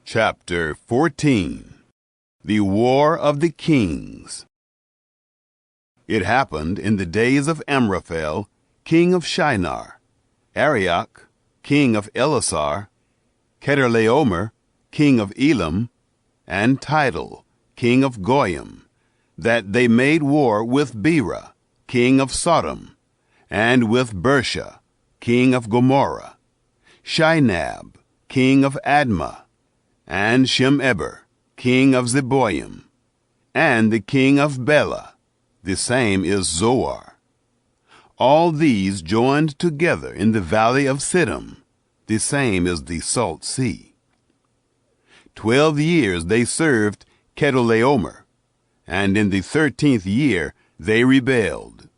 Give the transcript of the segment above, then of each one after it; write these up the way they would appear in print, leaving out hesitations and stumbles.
Chapter 14. The War of the Kings. It happened in the days of Amraphel, king of Shinar, Arioch, king of Elasar, Chedorlaomer, king of Elam, and Tidal, king of Goyim, that they made war with Bera, king of Sodom, and with Bersha, king of Gomorrah, Shinab, king of Admah, and Shemeber, king of Zeboim, and the king of Bela, the same is Zoar. All these joined together in the valley of Siddim, the same is the Salt Sea. 12 years they served Chedorlaomer, and in the 13th year they rebelled.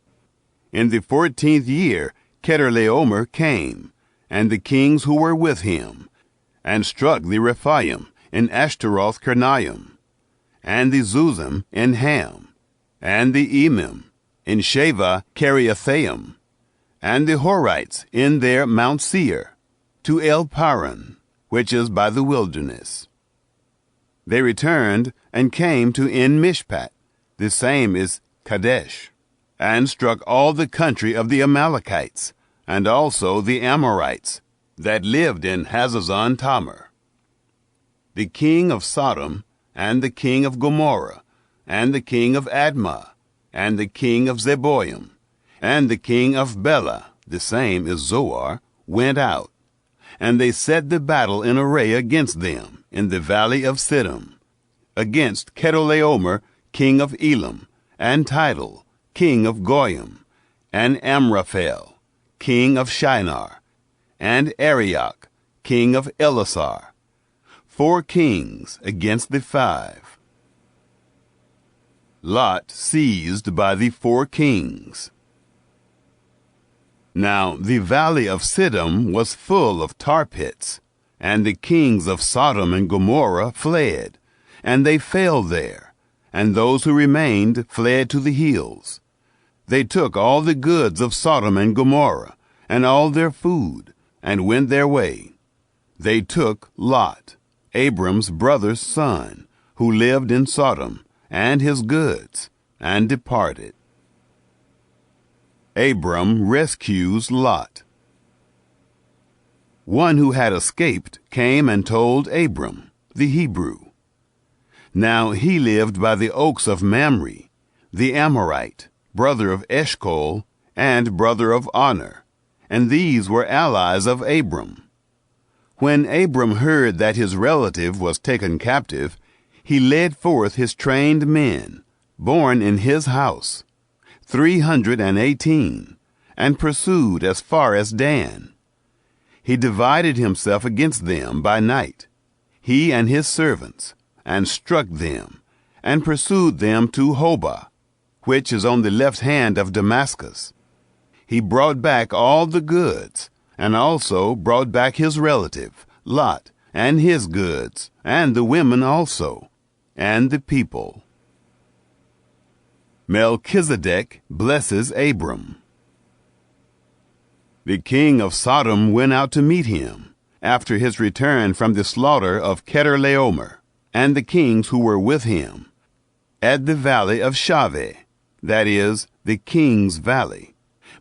In the 14th year Chedorlaomer came, and the kings who were with him, and struck the Rephaim in Ashtaroth Karnaim, and the Zuzim in Ham, and the Emim in Sheva Kiriathaim, and the Horites in their Mount Seir, to El Paran, which is by the wilderness. They returned and came to En Mishpat, the same is Kadesh, and struck all the country of the Amalekites, and also the Amorites, that lived in Hazazon Tamar. The king of Sodom, and the king of Gomorrah, and the king of Admah, and the king of Zeboim, and the king of Bela, the same is Zoar, went out, and they set the battle in array against them in the valley of Siddim, against Chedorlaomer, king of Elam, and Tidal, king of Goyim, and Amraphel, king of Shinar, and Arioch, king of Elasar, 4 kings against the 5. Lot seized by the 4 kings. Now the valley of Siddim was full of tar pits, and the kings of Sodom and Gomorrah fled, and they fell there, and those who remained fled to the hills. They took all the goods of Sodom and Gomorrah, and all their food, and went their way. They took Lot, Abram's brother's son, who lived in Sodom, and his goods, and departed. Abram rescues Lot. One who had escaped came and told Abram, the Hebrew. Now he lived by the oaks of Mamre, the Amorite, brother of Eshcol, and brother of Aner, and these were allies of Abram. When Abram heard that his relative was taken captive, he led forth his trained men, born in his house, 318, and pursued as far as Dan. He divided himself against them by night, he and his servants, and struck them, and pursued them to Hobah, which is on the left hand of Damascus. He brought back all the goods, and also brought back his relative, Lot, and his goods, and the women also, and the people. Melchizedek blesses Abram. The king of Sodom went out to meet him, after his return from the slaughter of Chedorlaomer, and the kings who were with him, at the valley of Shaveh, that is, the king's valley.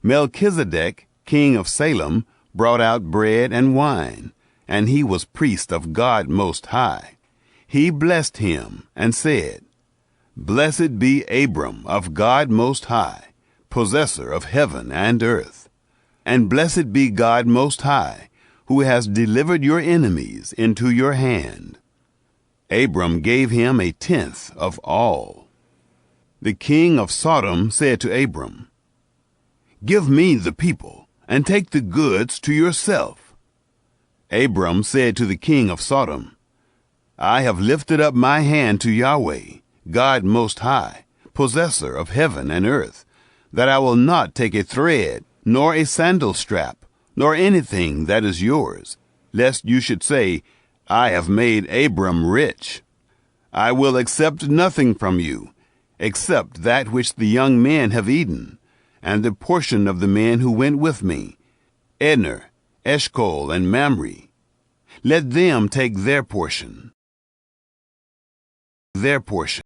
Melchizedek, king of Salem, brought out bread and wine, and he was priest of God Most High. He blessed him, and said, Blessed be Abram of God Most High, possessor of heaven and earth. And blessed be God Most High, who has delivered your enemies into your hand. Abram gave him 1/10 of all. The king of Sodom said to Abram, Give me the people, and take the goods to yourself. Abram said to the king of Sodom, I have lifted up my hand to Yahweh, God Most High, possessor of heaven and earth, that I will not take a thread, nor a sandal strap, nor anything that is yours, lest you should say, I have made Abram rich. I will accept nothing from you, except that which the young men have eaten, and the portion of the men who went with me, Edner, Eshcol, and Mamre. Let them take their portion. their portion.